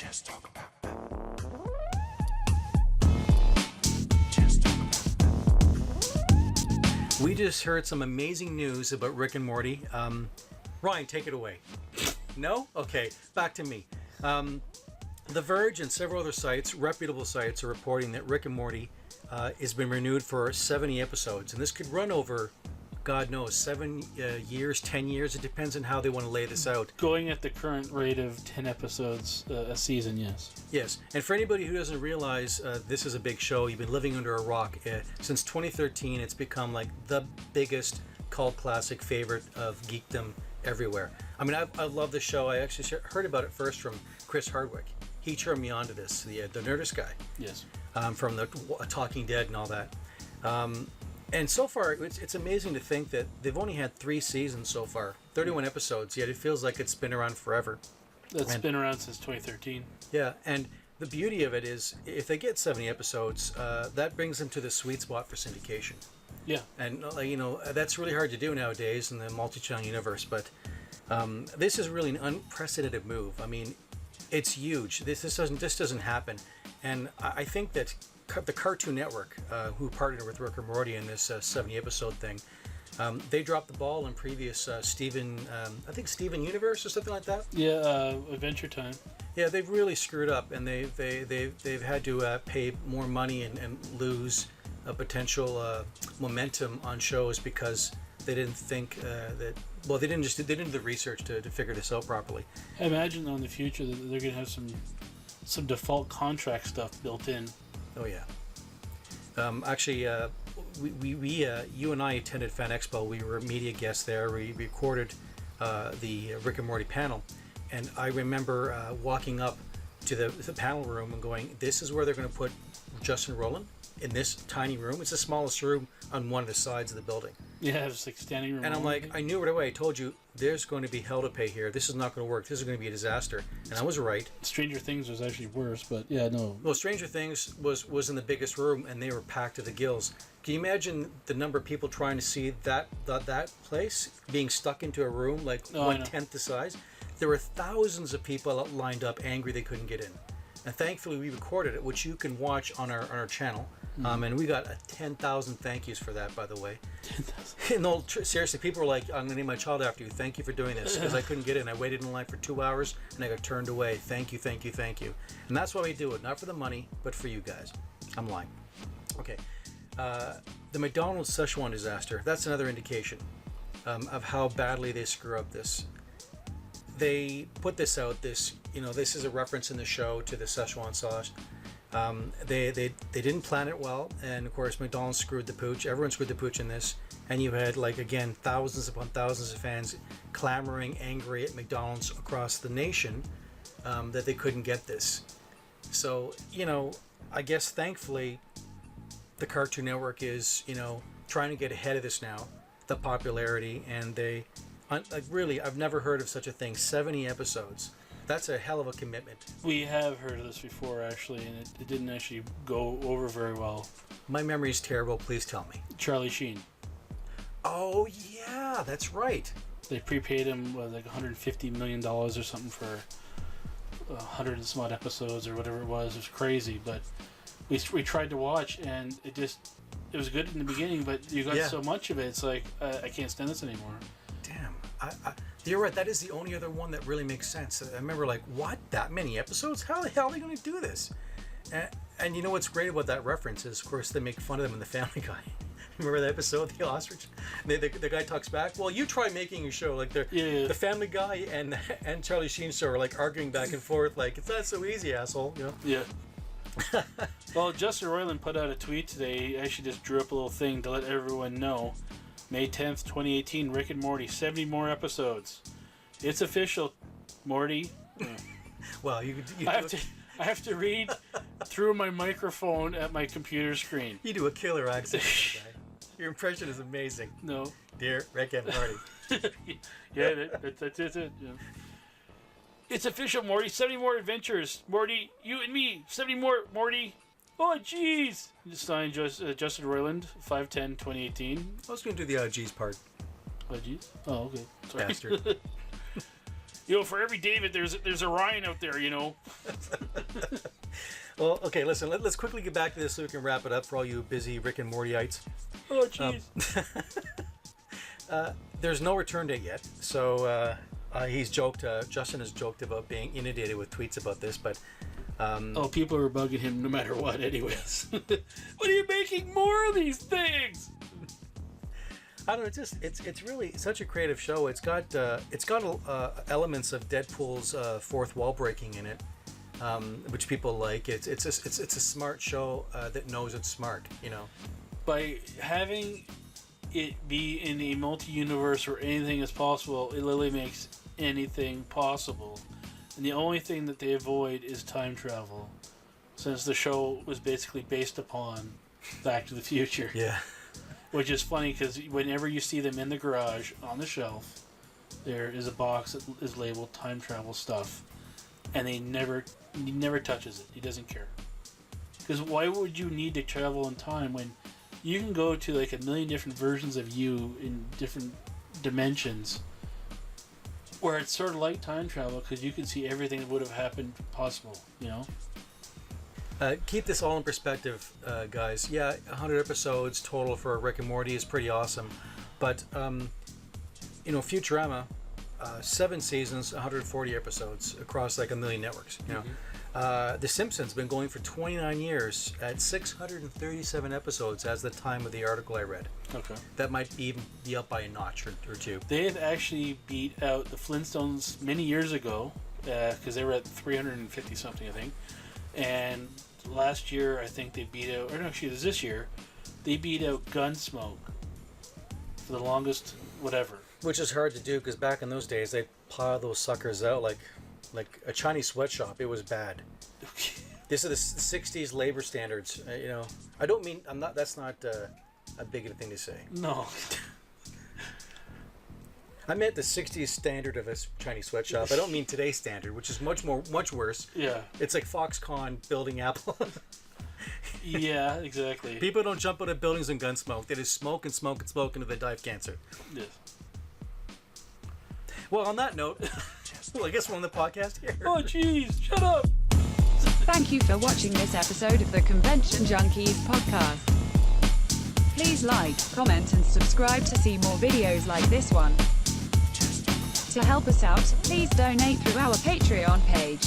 Just talk about that. Just talk about that. We just heard some amazing news about Rick and Morty. Ryan, take it away. No? Okay, back to me. The Verge and several other sites, reputable sites, are reporting that Rick and Morty has been renewed for 70 episodes. And this could run over, God knows, 7 years, 10 years. It depends on how they want to lay this out. Going at the current rate of 10 episodes a season, yes. Yes, and for anybody who doesn't realize this is a big show, you've been living under a rock. Since 2013, it's become like the biggest cult classic favorite of geekdom everywhere. I mean, I love the show. I actually heard about it first from Chris Hardwick. He turned me on to this, the Nerdist guy. Yes. From the Talking Dead and all that. And so far, it's amazing to think that they've only had 3 seasons so far, 31 episodes, yet it feels like it's been around forever. That's been around since 2013. Yeah, and the beauty of it is, if they get 70 episodes, that brings them to the sweet spot for syndication. Yeah. And, that's really hard to do nowadays in the multi-channel universe, but this is really an unprecedented move. I mean, it's huge. This doesn't happen. And I think that the Cartoon Network, who partnered with Rick and Morty in this 70-episode thing, they dropped the ball in previous Steven Universe or something like that. Yeah, Adventure Time. Yeah, they've really screwed up, and they've had to pay more money and lose a potential momentum on shows because they didn't think that. Well, they didn't do the research to figure this out properly. I imagine though in the future that they're going to have some default contract stuff built in. Oh yeah. Actually, we you and I attended Fan Expo. We were media guests there. We recorded the Rick and Morty panel, and I remember walking up to the panel room and going, "This is where they're going to put Justin Roiland in this tiny room. It's the smallest room on one of the sides of the building." Yeah, it's like standing room. And I'm like, I knew right away. I told you, there's going to be hell to pay here. This is not going to work. This is going to be a disaster. And I was right. Stranger Things was actually worse, but yeah, no. Well, Stranger Things was in the biggest room, and they were packed to the gills. Can you imagine the number of people trying to see that place being stuck into a room like 1/10 the size? There were thousands of people lined up, angry they couldn't get in. And thankfully, we recorded it, which you can watch on our channel. And we got 10,000 thank yous for that, by the way. 10,000. No, seriously, people were like, "I'm going to name my child after you. Thank you for doing this," because I couldn't get in. I waited in line for 2 hours, and I got turned away. Thank you, thank you, thank you. And that's why we do it, not for the money, but for you guys. I'm lying. Okay. The McDonald's Szechuan disaster. That's another indication of how badly they screw up this. They put this out. This is a reference in the show to the Szechuan sauce. They didn't plan it well, and of course McDonald's screwed the pooch. Everyone screwed the pooch in this, and you had thousands upon thousands of fans clamoring, angry at McDonald's across the nation that they couldn't get this. So I guess thankfully the Cartoon Network is trying to get ahead of this now, the popularity, and they really, I've never heard of such a thing. 70 episodes. That's a hell of a commitment. We have heard of this before, actually, and it didn't actually go over very well. My memory is terrible. Please tell me. Charlie Sheen. Oh, yeah, that's right. They prepaid him like $150 million or something for 100 and some odd episodes or whatever it was. It was crazy, but we tried to watch, and it was good in the beginning, but you got so much of it, it's like, I can't stand this anymore. Damn. You're right. That is the only other one that really makes sense. I remember, like, what? That many episodes? How the hell are they going to do this? And you know what's great about that reference is, of course, they make fun of them in The Family Guy. Remember that episode, the ostrich? The guy talks back. Well, you try making a show like the Family Guy and Charlie Sheen show are like arguing back and forth. Like, it's not so easy, asshole. Yeah. Well, Justin Roiland put out a tweet today. He actually just drew up a little thing to let everyone know. May 10th, 2018, Rick and Morty, 70 more episodes. It's official, Morty. Well, I have to read through my microphone at my computer screen. You do a killer accent, guy. Your impression is amazing. No. Dear Rick and Morty. Yeah, that's it. Yeah. It's official, Morty. 70 more adventures. Morty, you and me. 70 more, Morty. Oh, jeez. Signed Justin Roiland, 5/10/2018. I was going to do the jeez part. Oh, jeez? Oh, okay. Sorry. Bastard. For every David, there's a Ryan out there, Well, okay, listen, let's quickly get back to this so we can wrap it up for all you busy Rick and Mortyites. Oh, jeez. There's no return date yet, so he's joked, Justin has joked about being inundated with tweets about this, but... people are bugging him no matter what, anyways. What are you making more of these things? I don't know. It's really such a creative show. It's got elements of Deadpool's fourth wall breaking in it, which people like. It's a smart show that knows it's smart. By having it be in a multi-universe where anything is possible, it literally makes anything possible. And the only thing that they avoid is time travel, since the show was basically based upon Back to the Future. Yeah. Which is funny because whenever you see them in the garage on the shelf, there is a box that is labeled time travel stuff, and he never touches it. He doesn't care. Because why would you need to travel in time when you can go to like a million different versions of you in different dimensions, where it's sort of like time travel because you can see everything that would have happened possible. Keep this all in perspective, guys. Yeah, 100 episodes total for Rick and Morty is pretty awesome. But, Futurama, 7 seasons, 140 episodes across like a million networks. The Simpsons been going for 29 years at 637 episodes as the time of the article I read. Okay. That might even be up by a notch or two. They have actually beat out the Flintstones many years ago because they were at 350 something, I think. And last year, I think they beat out, or no, actually, it was this year, they beat out Gunsmoke for the longest whatever. Which is hard to do because back in those days, they pile those suckers out like a Chinese sweatshop. It was bad. This is the 60s labor standards. I don't mean, that's not a bigoted thing to say. No. I meant the 60s standard of a Chinese sweatshop. I don't mean today's standard, which is much worse. Yeah. It's like Foxconn building Apple. Yeah, exactly. People don't jump out of buildings and gun smoke. They just smoke and smoke and smoke until they die of cancer. Yes. Well, on that note, I guess we're on the podcast here. Oh, jeez, shut up. Thank you for watching this episode of the Convention Junkies podcast. Please like, comment and subscribe to see more videos like this one. To help us out, please donate through our Patreon page.